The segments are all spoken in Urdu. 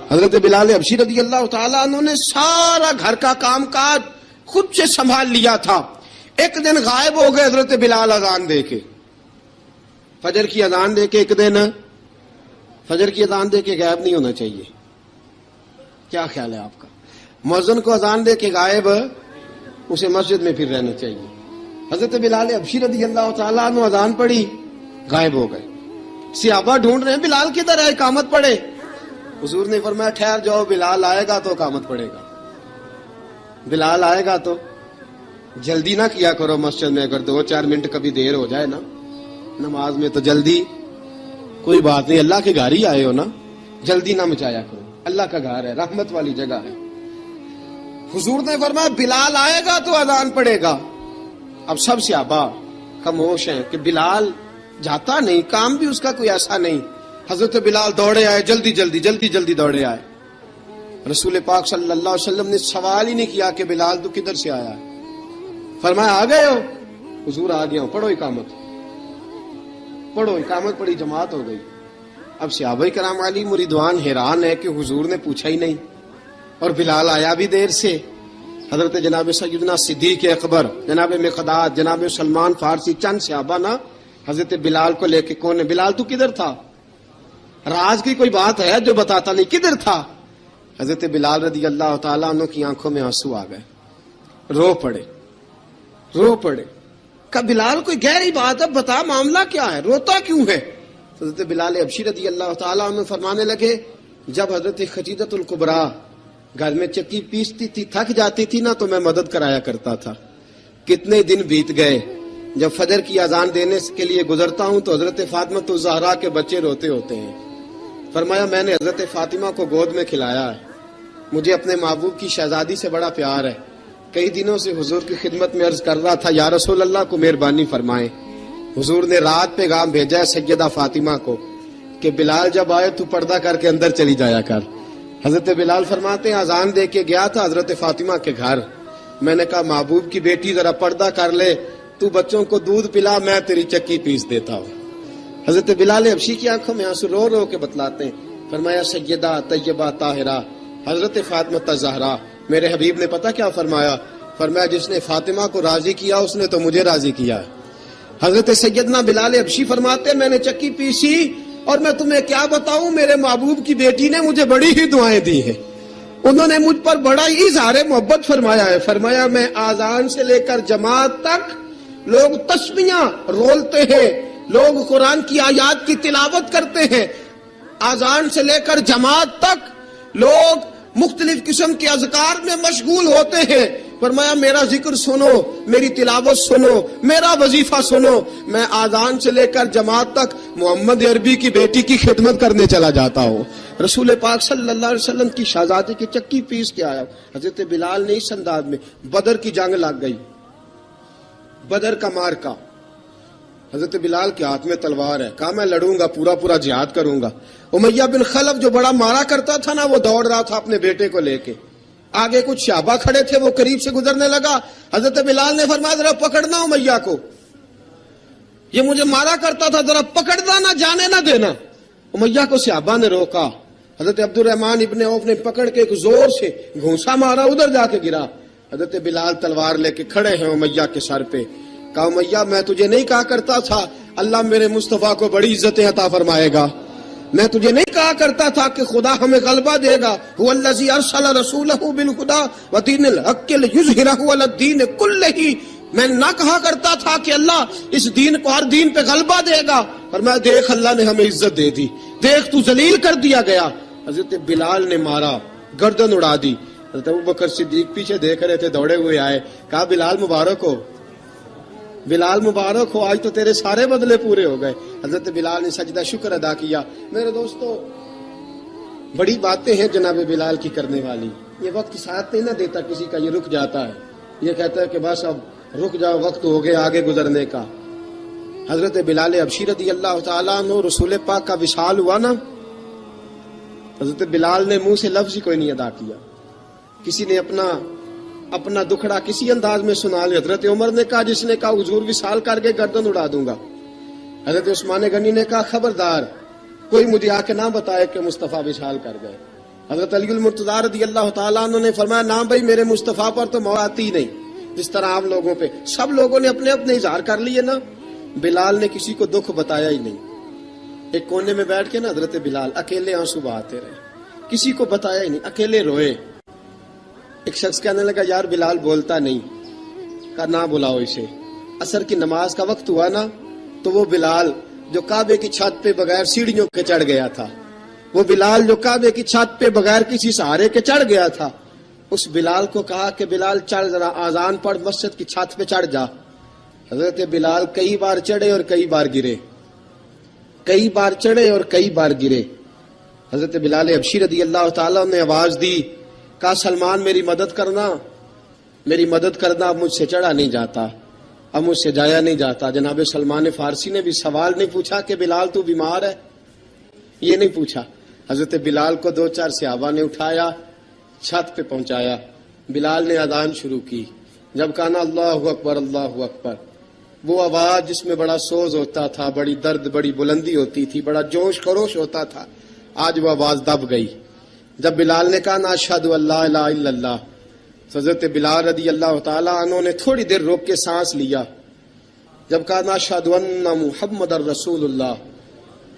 حضرت بلال حبشی رضی اللہ تعالیٰ عنہ نے سارا گھر کا کام کاج خود سے سنبھال لیا تھا. ایک دن غائب ہو گئے حضرت بلال اذان دے کے, فجر کی اذان دے کے. ایک دن فجر کی اذان دے کے غائب نہیں ہونا چاہیے. کیا خیال ہے آپ کا؟ مؤذن کو اذان دے کے غائب, اسے مسجد میں پھر رہنا چاہیے. حضرت بلال حبشی رضی اللہ تعالیٰ عنہ اذان پڑھی, غائب ہو گئے. صحابہ ڈھونڈ رہے ہیں بلال کدھر ہے, اقامت پڑھے. حضور نے فرمایا ٹھہر جاؤ, بلال آئے گا تو اقامت پڑھے گا. بلال آئے گا تو جلدی نہ کیا کرو مسجد میں. اگر 2-4 منٹ کبھی دیر ہو جائے نا نماز میں تو جلدی کوئی بات نہیں, اللہ کے گھر ہی آئے ہو نا, جلدی نہ مچایا کرو. اللہ کا گھر ہے, رحمت والی جگہ ہے. حضور نے فرمایا بلال آئے گا تو اذان پڑھے گا. اب سب صحابہ خاموش ہیں کہ بلال جاتا نہیں, کام بھی اس کا کوئی ایسا نہیں. حضرت بلال دوڑے آئے, جلدی دوڑے آئے. رسول پاک صلی اللہ علیہ وسلم نے سوال ہی نہیں کیا کہ بلال تو کدھر سے آیا ہے. فرمایا آ گئے ہو؟ حضور آ گیا ہوں. پڑھو اقامت پڑھی, جماعت ہو گئی. اب صحابہ کرام علیہم رضوان حیران ہے کہ حضور نے پوچھا ہی نہیں اور بلال آیا بھی دیر سے. حضرت جناب سیدنا صدیق اکبر, جناب مقداد, جناب سلمان فارسی, چند صحابہ نا حضرت بلال کو لے کے, کون ہے بلال تو کدھر تھا؟ راز کی کوئی بات ہے جو بتاتا نہیں, کدھر تھا؟ حضرت بلال رضی اللہ تعالیٰ عنہ کی آنکھوں میں آنسو آ گئے, رو پڑے. کہ بلال کوئی گہری بات ہے, بتا معاملہ کیا ہے, روتا کیوں ہے؟ حضرت بلال حبشی رضی اللہ تعالیٰ عنہ فرمانے لگے جب حضرت خدیجہ الکبریٰ گھر میں چکی پیستی تھی, تھک جاتی تھی نا, تو میں مدد کرایا کرتا تھا. کتنے دن بیت گئے, جب فجر کی اذان دینے کے لیے گزرتا ہوں تو حضرت فاطمہ الزہرا کے بچے روتے ہوتے ہیں. فرمایا میں نے حضرت فاطمہ کو گود میں کھلایا ہے. مجھے اپنے محبوب کی شہزادی سے بڑا پیار ہے. کئی دنوں سے حضور کی خدمت میں عرض کر رہا تھا یا رسول اللہ کو مہربانی فرمائیں. حضور نے رات پیغام بھیجا ہے سیدہ فاطمہ کو کہ بلال جب آئے تو پردہ کر کے اندر چلی جایا کر. حضرت بلال فرماتے ہیں اذان دے کے گیا تھا حضرت فاطمہ کے گھر. میں نے کہا محبوب کی بیٹی ذرا پردہ کر لے, تو بچوں کو دودھ پلا, میں تیری چکی پیس دیتا ہوں. حضرت بلال حبشی کی آنکھوں میں آنسو رو کے بتلاتے ہیں. فرمایا سیدہ طیبہ طاہرہ حضرت فاطمہ الزہرا, میرے حبیب نے پتہ کیا فرمایا؟ فرمایا جس نے فاطمہ کو راضی کیا اس نے تو مجھے راضی کیا. حضرت سیدنا بلال حبشی فرماتے ہیں میں نے چکی پیسی اور میں تمہیں کیا بتاؤں, میرے محبوب کی بیٹی نے مجھے بڑی ہی دعائیں دی ہیں. انہوں نے مجھ پر بڑا ہی اظہار محبت فرمایا ہے. فرمایا میں آذان سے لے کر جماعت تک لوگ تسبیحاں رولتے ہیں, لوگ قرآن کی آیات کی تلاوت کرتے ہیں. آذان سے لے کر جماعت تک لوگ مختلف قسم کے اذکار میں مشغول ہوتے ہیں. فرمایا میرا ذکر سنو, میری تلاوت سنو, میرا وظیفہ سنو. میں آذان سے لے کر جماعت تک محمد عربی کی بیٹی کی خدمت کرنے چلا جاتا ہوں. رسول پاک صلی اللہ علیہ وسلم کی شہزادی کی چکی پیس کے آیا. حضرت بلال نے اس انداز میں, بدر کی جنگ لگ گئی, بدر کا مارکا, حضرت بلال کے ہاتھ میں تلوار ہے. کہا میں لڑوں گا, پورا جہاد کروں گا. امیہ بن خلف جو بڑا مارا کرتا تھا نا, وہ دوڑ رہا تھا اپنے بیٹے کو لے کے. آگے کچھ صحابہ کھڑے تھے, وہ قریب سے گزرنے لگا. حضرت بلال نے فرمایا ذرا پکڑنا امیہ کو, یہ مجھے مارا کرتا تھا, ذرا پکڑنا, نہ جانے نہ دینا. امیہ کو صحابہ نے روکا. حضرت عبد الرحمن ابن عوف نے پکڑ کے ایک زور سے گھونسا مارا, ادھر جا کے گرا. حضرت بلال تلوار لے کے کھڑے ہیں امیہ کے سر پہ. کہا امیہ میں تجھے نہیں کہا کرتا تھا اللہ میرے مصطفیٰ کو بڑی عزتیں عطا فرمائے گا؟ میں تجھے نہیں کہا کرتا تھا کہ خدا ہمیں غلبہ دے گا؟ هو الذی ارسل رسولہ بالہدی ودین الحق لیظہرہ علی الدین کلہ. میں نہ کہا کرتا تھا کہ اللہ اس دین کو ہر دین پہ غلبہ دے گا. فرمایا دیکھ اللہ نے ہمیں عزت دے دی, دیکھ تو ذلیل کر دیا گیا. حضرت بلال نے مارا, گردن اڑا دی. حضرت ابوبکر صدیق پیچھے دیکھ رہے تھے, دوڑے ہوئے آئے. کہا بلال مبارک ہو, بلال مبارک ہو, آج تو تیرے سارے بدلے پورے ہو گئے. حضرت بلال نے سجدہ شکر ادا کیا. میرے دوستو بڑی باتیں ہیں جناب بلال کی کرنے والی. یہ وقت ساتھ نہیں نہ دیتا کسی کا, یہ رک جاتا ہے, یہ کہتا ہے کہ بس اب رک جاؤ, وقت ہو گیا آگے گزرنے کا. حضرت بلال حبشی رضی اللہ تعالیٰ عنہ رسول پاک کا وصال ہوا نا, حضرت بلال نے منہ سے لفظ ہی کوئی نہیں ادا کیا. کسی نے اپنا دکھڑا کسی انداز میں سنا لیا. حضرت عمر نے کہا, جس نے کہا حضور وصال کر کے گردن اڑا دوں گا. حضرت عثمان غنی نے کہا خبردار کوئی مجھے آ کے نہ بتائے کہ مصطفیٰ وصال کر گئے. حضرت علی المرتضیٰ رضی اللہ تعالیٰ عنہ نے فرمایا نہ بھائی میرے مصطفیٰ پر تو موت آتی ہی نہیں، جس طرح عام لوگوں پہ سب لوگوں نے اپنے اپنے اظہار کر لیے نا، بلال نے کسی کو دکھ بتایا ہی نہیں. ایک کونے میں بیٹھ کے نا حضرت بلال اکیلے آنسو بہاتے رہے، کسی کو بتایا ہی نہیں، اکیلے روئے. ایک شخص کہنے لگا یار بلال بولتا نہیں، کہا نہ بلاؤ اسے. عصر کی نماز کا وقت ہوا نا تو وہ بلال جو کعبے کی چھت پہ بغیر سیڑھیوں کے چڑھ گیا تھا، وہ بلال جو کعبے کی چھت پہ بغیر کسی سہارے کے چڑھ گیا تھا، اس بلال کو کہا کہ بلال چڑھ ذرا آذان پڑھ مسجد کی چھت پہ چڑھ جا. حضرت بلال کئی بار چڑھے اور کئی بار گرے، کئی بار چڑھے اور کئی بار گرے. حضرت بلال حبشی رضی اللہ تعالیٰ نے آواز دی، کہا سلمان میری مدد کرنا، میری مدد کرنا، اب مجھ سے چڑھا نہیں جاتا، اب مجھ سے جایا نہیں جاتا. جناب سلمان فارسی نے بھی سوال نہیں پوچھا کہ بلال تو بیمار ہے، یہ نہیں پوچھا. حضرت بلال کو 2-4 صحابہ نے اٹھایا، چھت پہ پہنچایا. بلال نے اذان شروع کی. جب کہا نا اللہ اکبر اللہ اکبر، وہ آواز جس میں بڑا سوز ہوتا تھا، بڑی درد، بڑی بلندی ہوتی تھی، بڑا جوش خروش ہوتا تھا، آج وہ آواز دب گئی. جب بلال نے کہا نا اشہد ان لا الہ الا اللہ، حضرت بلال رضی اللہ تعالیٰ عنہ نے تھوڑی دیر روک کے سانس لیا. جب کہا نا اشہد ان محمد الرسول اللہ،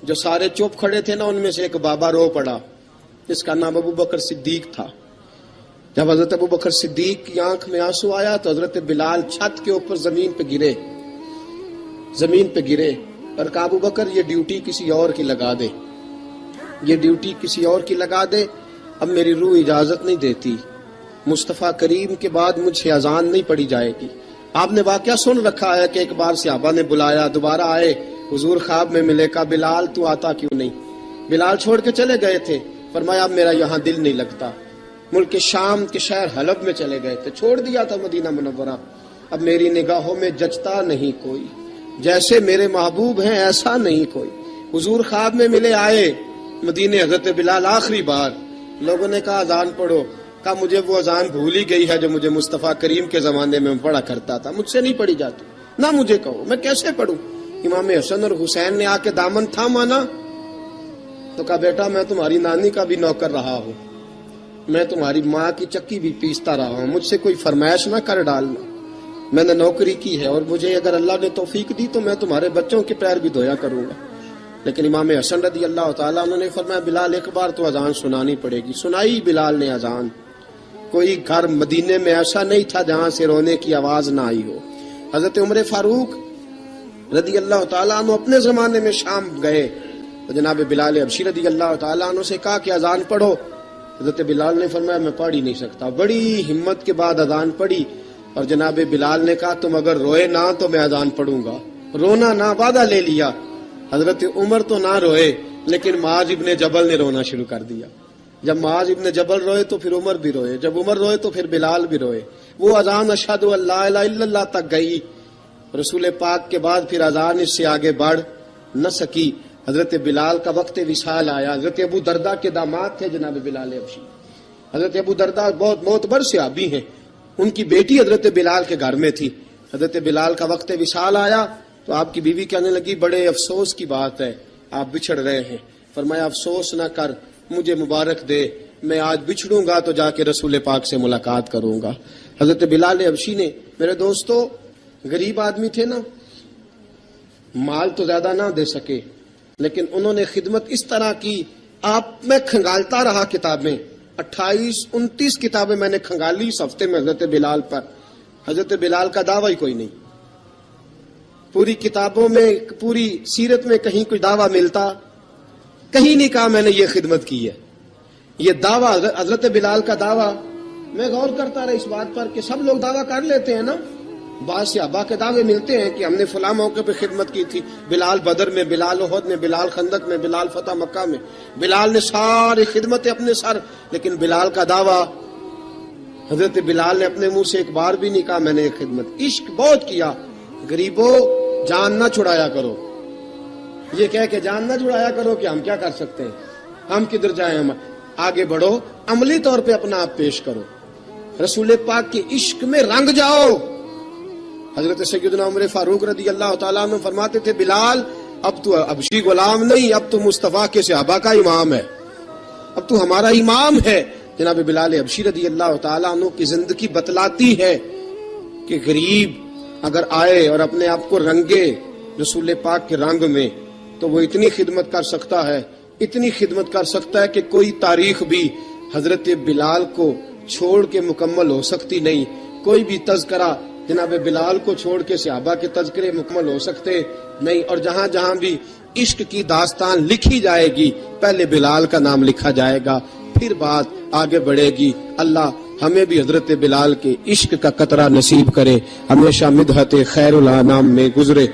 جو سارے چپ کھڑے تھے نا ان میں سے ایک بابا رو پڑا جس کا نام ابو بکر صدیق تھا. جب حضرت ابو بکر صدیق کی آنکھ میں آنسو آیا تو حضرت بلال چھت کے اوپر زمین پہ گرے، زمین پہ گرے اور کہا ابو بکر یہ ڈیوٹی کسی اور کی لگا دے، یہ ڈیوٹی کسی اور کی لگا دے، اب میری روح اجازت نہیں دیتی، مصطفیٰ کریم کے بعد مجھ سے اذان نہیں پڑھی جائے گی. آپ نے واقعہ سن رکھا ہے کہ ایک بار صحابہ نے بلایا، دوبارہ آئے، حضور خواب میں ملے، کہا بلال تو آتا کیوں نہیں؟ بلال چھوڑ کے چلے گئے تھے. فرمایا اب میرا یہاں دل نہیں لگتا. ملک شام کے شہر حلب میں چلے گئے تھے، چھوڑ دیا تھا مدینہ منورہ، اب میری نگاہوں میں جچتا نہیں کوئی، جیسے میرے محبوب ہیں ایسا نہیں کوئی. حضور خواب میں ملے، آئے مدینے. حضرت بلال آخری بار، لوگوں نے کہا اذان پڑھو، کہا مجھے وہ اذان بھول ہی گئی ہے جو مجھے مصطفیٰ کریم کے زمانے میں پڑھا کرتا تھا، مجھ سے نہیں پڑھی جاتی، نہ مجھے کہو، میں کیسے پڑھوں؟ امام حسن اور حسین نے آ کے دامن تھاما نا تو کہا بیٹا میں تمہاری نانی کا بھی نوکر رہا ہوں، میں تمہاری ماں کی چکی بھی پیستا رہا ہوں، مجھ سے کوئی فرمائش نہ کر ڈالنا، میں نے نوکری کی ہے اور مجھے اگر اللہ نے توفیق دی تو میں تمہارے بچوں کے پیر بھی دھویا کروں گا. لیکن امام حسن رضی اللہ تعالیٰ عنہ نے فرمایا بلال ایک بار تو اذان سنانی پڑے گی. سنائی بلال نے اذان. کوئی گھر مدینے میں ایسا نہیں تھا جہاں سے رونے کی آواز نہ آئی ہو. حضرت عمر فاروق رضی اللہ تعالیٰ عنہ اپنے زمانے میں شام گئے تو جناب بلال حبشی رضی اللہ تعالیٰ عنہ سے کہا کہ اذان پڑھو. حضرت بلال نے فرمایا میں پڑھ ہی نہیں سکتا. بڑی ہمت کے بعد اذان پڑھی اور جناب بلال نے کہا تم اگر روئے نہ تو میں اذان پڑھوں گا. رونا نہ، وعدہ لے لیا. حضرت عمر تو نہ روئے لیکن معاذ ابن جبل نے رونا شروع کر دیا. جب معاذ ابن جبل روئے تو پھر عمر بھی روئے، جب عمر روئے تو پھر بلال بھی روئے. وہ اذان اشہد ان لا الہ الا اللہ تک گئی. رسول پاک کے بعد پھر اذان اس سے آگے بڑھ نہ سکی. حضرت بلال کا وقت وصال آیا. حضرت ابو درداء کے داماد تھے جناب بلال حبشی. حضرت ابو درداء بہت معتبر صحابی ہیں، ان کی بیٹی حضرت بلال کے گھر میں تھی. حضرت بلال کا وقت وصال آیا تو آپ کی بیوی کہنے لگی بڑے افسوس کی بات ہے، آپ بچھڑ رہے ہیں. فرمایا افسوس نہ کر، مجھے مبارک دے، میں آج بچھڑوں گا تو جا کے رسول پاک سے ملاقات کروں گا. حضرت بلال حبشی نے، میرے دوستو، غریب آدمی تھے نا، مال تو زیادہ نہ دے سکے لیکن انہوں نے خدمت اس طرح کی. آپ میں کھنگالتا رہا کتابیں، 28-29 کتابیں میں نے کھنگالی اس ہفتے میں حضرت بلال پر. حضرت بلال کا دعویٰ ہی کوئی نہیں. پوری کتابوں میں، پوری سیرت میں کہیں کوئی دعویٰ ملتا؟ کہیں نہیں کہا میں نے یہ خدمت کی ہے. یہ دعویٰ حضرت بلال کا دعویٰ، میں غور کرتا رہا اس بات پر کہ سب لوگ دعویٰ کر لیتے ہیں نا. بعض صحابہ کے دعوے ملتے ہیں کہ ہم نے فلاں موقع پہ خدمت کی تھی، بلال بدر میں، بلال احد میں، بلال خندق میں، بلال فتح مکہ میں. بلال نے ساری خدمتیں اپنے سر، لیکن بلال کا دعویٰ، حضرت بلال نے اپنے منہ سے ایک بار بھی نہیں کہا میں نے یہ خدمت. عشق بہت کیا. غریبوں جان نہ چھڑایا کرو، یہ کہہ کے جان نہ چھڑایا کرو کہ ہم کیا کر سکتے ہیں، ہم کدھر جائیں، ہم آگے بڑھو، عملی طور پہ اپنا آپ پیش کرو، رسول پاک کے عشق میں رنگ جاؤ. حضرت سیدنا عمر فاروق رضی اللہ تعالیٰ عنہ فرماتے تھے بلال اب تو حبشی غلام نہیں، اب تو مصطفیٰ کے صحابہ کا امام ہے. اب تو ہمارا امام ہے. جناب بلال حبشی رضی اللہ تعالیٰ عنہ کی زندگی بتلاتی ہے کہ غریب اگر آئے اور اپنے آپ کو رنگے رسول پاک کے رنگ میں تو وہ اتنی خدمت کر سکتا ہے، اتنی خدمت کر سکتا ہے کہ کوئی تاریخ بھی حضرت بلال کو چھوڑ کے مکمل ہو سکتی نہیں. کوئی بھی تذکرہ جناب بلال کو چھوڑ کے صحابہ کے تذکرے مکمل ہو سکتے نہیں. اور جہاں جہاں بھی عشق کی داستان لکھی جائے گی پہلے بلال کا نام لکھا جائے گا، پھر بات آگے بڑھے گی. اللہ ہمیں بھی حضرت بلال کے عشق کا قطرہ نصیب کرے، ہمیشہ مدحت خیر الانام میں گزرے.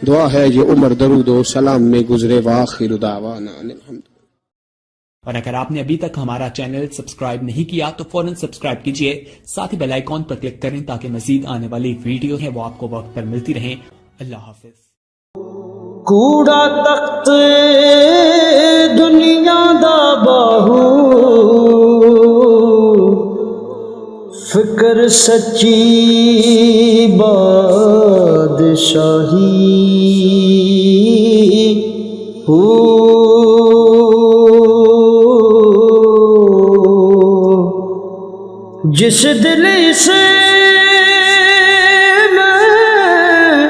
دعا ہے یہ عمر درود و سلام میں گزرے. وآخر دعوانا ان الحمد. اور اگر آپ نے ابھی تک ہمارا چینل سبسکرائب نہیں کیا تو فوراً سبسکرائب کیجئے، ساتھ ہی بیل آئیکن پر کلک کریں تاکہ مزید آنے والی ویڈیو ہے وہ آپ کو وقت پر ملتی رہیں. اللہ حافظ. کوڑا تخت دنیا دا باہو، فکر سچی بادشاہی ہو. جس دل سے میں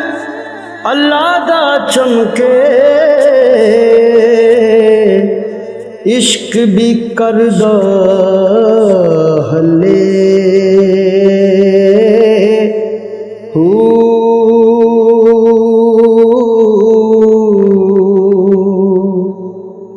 اللہ دا چمکے عشق بھی کردہ ہلے.